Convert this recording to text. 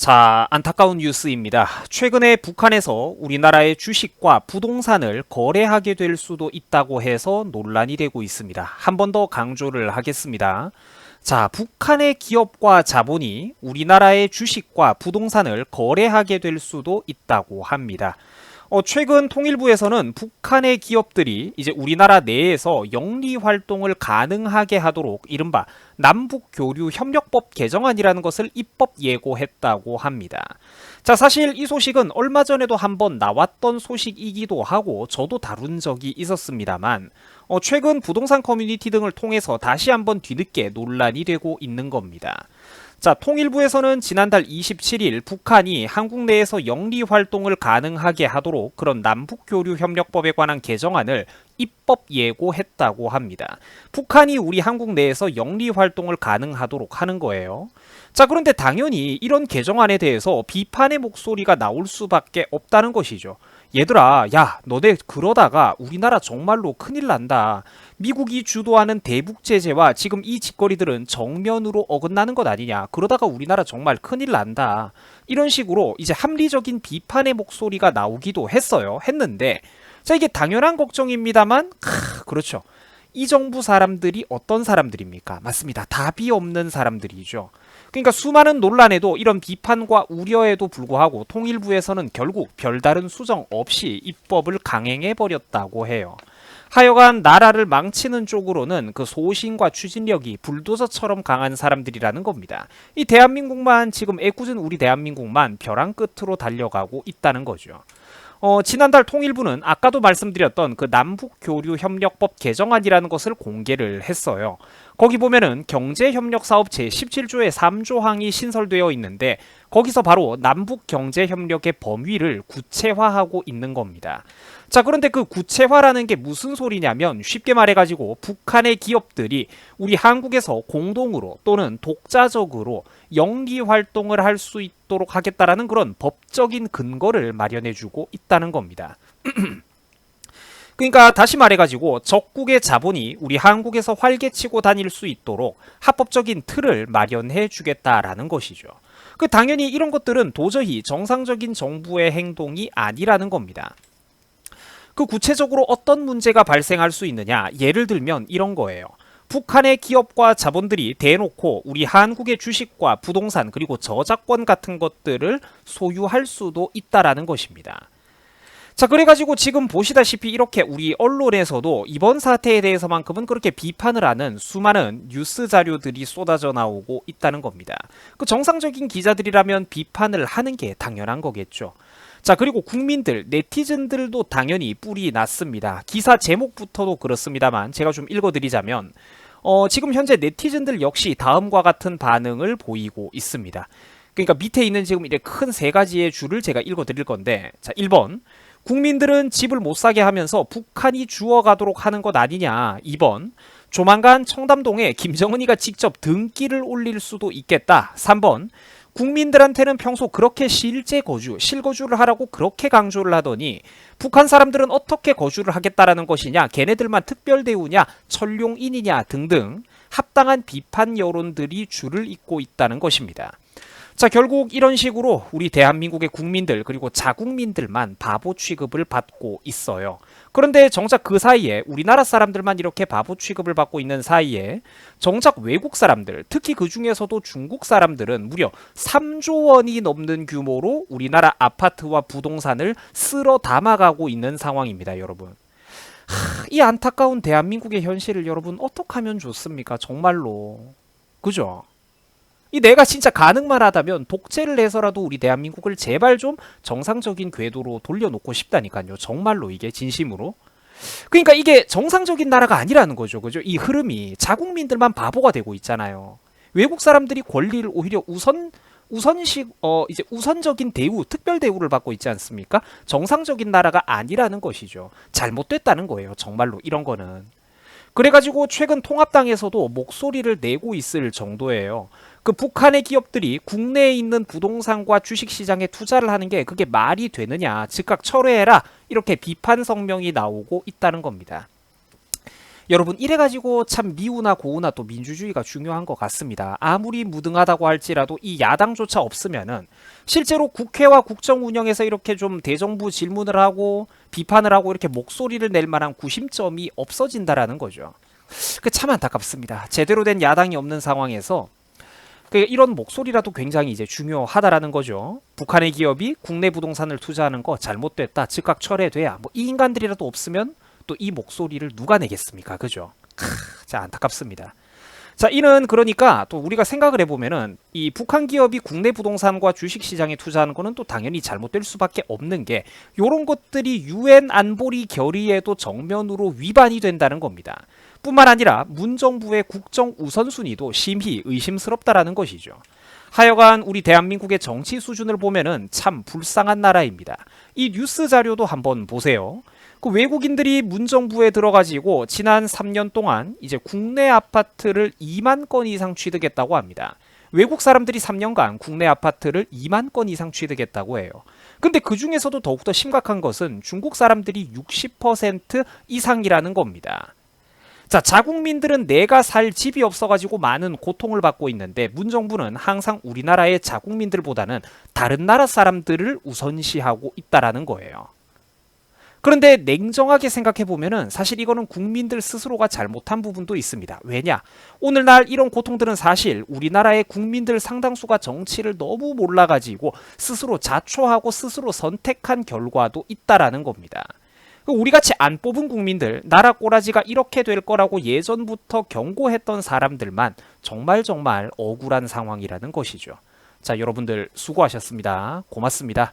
자, 안타까운 뉴스입니다. 최근에 북한에서 우리나라의 주식과 부동산을 거래하게 될 수도 있다고 해서 논란이 되고 있습니다. 한 번 더 강조를 하겠습니다. 자, 북한의 기업과 자본이 우리나라의 주식과 부동산을 거래하게 될 수도 있다고 합니다. 최근 통일부에서는 북한의 기업들이 이제 우리나라 내에서 영리 활동을 가능하게 하도록 이른바 남북교류협력법 개정안이라는 것을 입법 예고했다고 합니다. 자, 사실 이 소식은 얼마 전에도 한번 나왔던 소식이기도 하고 저도 다룬 적이 있었습니다만 최근 부동산 커뮤니티 등을 통해서 다시 한번 뒤늦게 논란이 되고 있는 겁니다. 자, 통일부에서는 지난달 27일 북한이 한국 내에서 영리 활동을 가능하게 하도록 그런 남북교류협력법에 관한 개정안을 입법 예고했다고 합니다. 북한이 우리 한국 내에서 영리 활동을 가능하도록 하는 거예요. 자, 그런데 당연히 이런 개정안에 대해서 비판의 목소리가 나올 수밖에 없다는 것이죠. 얘들아, 야, 너네 그러다가 우리나라 정말로 큰일 난다. 미국이 주도하는 대북 제재와 지금 이 짓거리들은 정면으로 어긋나는 것 아니냐. 그러다가 우리나라 정말 큰일 난다. 이런 식으로 이제 합리적인 비판의 목소리가 나오기도 했는데, 자, 이게 당연한 걱정입니다만, 그렇죠. 이 정부 사람들이 어떤 사람들입니까? 맞습니다. 답이 없는 사람들이죠. 그러니까 수많은 논란에도 이런 비판과 우려에도 불구하고 통일부에서는 결국 별다른 수정 없이 입법을 강행해버렸다고 해요. 하여간 나라를 망치는 쪽으로는 그 소신과 추진력이 불도저처럼 강한 사람들이라는 겁니다. 이 대한민국만 지금 애꿎은 우리 대한민국만 벼랑 끝으로 달려가고 있다는 거죠. 지난달 통일부는 아까도 말씀드렸던 그 남북교류협력법 개정안이라는 것을 공개를 했어요. 거기 보면은 경제협력사업 제17조의 3조항이 신설되어 있는데 거기서 바로 남북경제협력의 범위를 구체화하고 있는 겁니다. 자, 그런데 그 구체화라는 게 무슨 소리냐면 쉽게 말해가지고 북한의 기업들이 우리 한국에서 공동으로 또는 독자적으로 영리 활동을 할 수 있도록 하겠다라는 그런 법적인 근거를 마련해주고 있다는 겁니다. 그러니까 다시 말해가지고 적국의 자본이 우리 한국에서 활개치고 다닐 수 있도록 합법적인 틀을 마련해 주겠다라는 것이죠. 당연히 이런 것들은 도저히 정상적인 정부의 행동이 아니라는 겁니다. 구체적으로 어떤 문제가 발생할 수 있느냐? 예를 들면 이런 거예요. 북한의 기업과 자본들이 대놓고 우리 한국의 주식과 부동산 그리고 저작권 같은 것들을 소유할 수도 있다라는 것입니다. 자, 그래가지고 지금 보시다시피 이렇게 우리 언론에서도 이번 사태에 대해서만큼은 그렇게 비판을 하는 수많은 뉴스 자료들이 쏟아져 나오고 있다는 겁니다. 정상적인 기자들이라면 비판을 하는 게 당연한 거겠죠. 자, 그리고 국민들, 네티즌들도 당연히 뿔이 났습니다. 기사 제목부터도 그렇습니다만 제가 좀 읽어드리자면 지금 현재 네티즌들 역시 다음과 같은 반응을 보이고 있습니다. 그러니까 밑에 있는 지금 이렇게 큰 세 가지의 줄을 제가 읽어드릴 건데, 자, 1번 국민들은 집을 못 사게 하면서 북한이 주워가도록 하는 것 아니냐. 2번 조만간 청담동에 김정은이가 직접 등기를 올릴 수도 있겠다. 3번 국민들한테는 평소 그렇게 실거주를 하라고 그렇게 강조를 하더니 북한 사람들은 어떻게 거주를 하겠다라는 것이냐, 걔네들만 특별 대우냐, 천룡인이냐 등등 합당한 비판 여론들이 줄을 잇고 있다는 것입니다. 자, 결국 이런 식으로 우리 대한민국의 국민들 그리고 자국민들만 바보 취급을 받고 있어요. 그런데 정작 그 사이에 우리나라 사람들만 이렇게 바보 취급을 받고 있는 사이에 정작 외국 사람들, 특히 그 중에서도 중국 사람들은 무려 3조 원이 넘는 규모로 우리나라 아파트와 부동산을 쓸어 담아가고 있는 상황입니다, 여러분. 이 안타까운 대한민국의 현실을 여러분 어떻게 하면 좋습니까? 정말로. 그죠? 내가 진짜 가능만 하다면 독재를 해서라도 우리 대한민국을 제발 좀 정상적인 궤도로 돌려놓고 싶다니까요. 정말로 이게 진심으로. 그러니까 이게 정상적인 나라가 아니라는 거죠. 그죠? 이 흐름이 자국민들만 바보가 되고 있잖아요. 외국 사람들이 권리를 오히려 우선적인 대우, 특별 대우를 받고 있지 않습니까? 정상적인 나라가 아니라는 것이죠. 잘못됐다는 거예요. 정말로 이런 거는. 그래가지고 최근 통합당에서도 목소리를 내고 있을 정도예요. 북한의 기업들이 국내에 있는 부동산과 주식시장에 투자를 하는 게 그게 말이 되느냐, 즉각 철회해라, 이렇게 비판 성명이 나오고 있다는 겁니다. 여러분 이래가지고 참 미우나 고우나 또 민주주의가 중요한 것 같습니다. 아무리 무등하다고 할지라도 이 야당조차 없으면은 실제로 국회와 국정 운영에서 이렇게 좀 대정부 질문을 하고 비판을 하고 이렇게 목소리를 낼 만한 구심점이 없어진다라는 거죠. 그 참 안타깝습니다. 제대로 된 야당이 없는 상황에서 이런 목소리라도 굉장히 이제 중요하다라는 거죠. 북한의 기업이 국내 부동산을 투자하는 거 잘못됐다, 즉각 철회돼야. 뭐 이 인간들이라도 없으면 또 이 목소리를 누가 내겠습니까? 그죠? 자, 안타깝습니다. 자, 이는 그러니까 또 우리가 생각을 해보면은 이 북한 기업이 국내 부동산과 주식 시장에 투자하는 거는 또 당연히 잘못될 수밖에 없는 게 요런 것들이 유엔 안보리 결의에도 정면으로 위반이 된다는 겁니다. 뿐만 아니라 문 정부의 국정 우선순위도 심히 의심스럽다라는 것이죠. 하여간 우리 대한민국의 정치 수준을 보면은 참 불쌍한 나라입니다. 이 뉴스 자료도 한번 보세요. 그 외국인들이 문정부에 들어가지고 지난 3년 동안 이제 국내 아파트를 2만 건 이상 취득했다고 합니다. 외국 사람들이 3년간 국내 아파트를 2만 건 이상 취득했다고 해요. 근데 그 중에서도 더욱더 심각한 것은 중국 사람들이 60% 이상이라는 겁니다. 자, 자국민들은 내가 살 집이 없어가지고 많은 고통을 받고 있는데 문정부는 항상 우리나라의 자국민들보다는 다른 나라 사람들을 우선시하고 있다라는 거예요. 그런데 냉정하게 생각해 보면은 사실 이거는 국민들 스스로가 잘못한 부분도 있습니다. 왜냐? 오늘날 이런 고통들은 사실 우리나라의 국민들 상당수가 정치를 너무 몰라가지고 스스로 자초하고 스스로 선택한 결과도 있다라는 겁니다. 우리같이 안 뽑은 국민들, 나라 꼬라지가 이렇게 될 거라고 예전부터 경고했던 사람들만 정말 억울한 상황이라는 것이죠. 자, 여러분들 수고하셨습니다. 고맙습니다.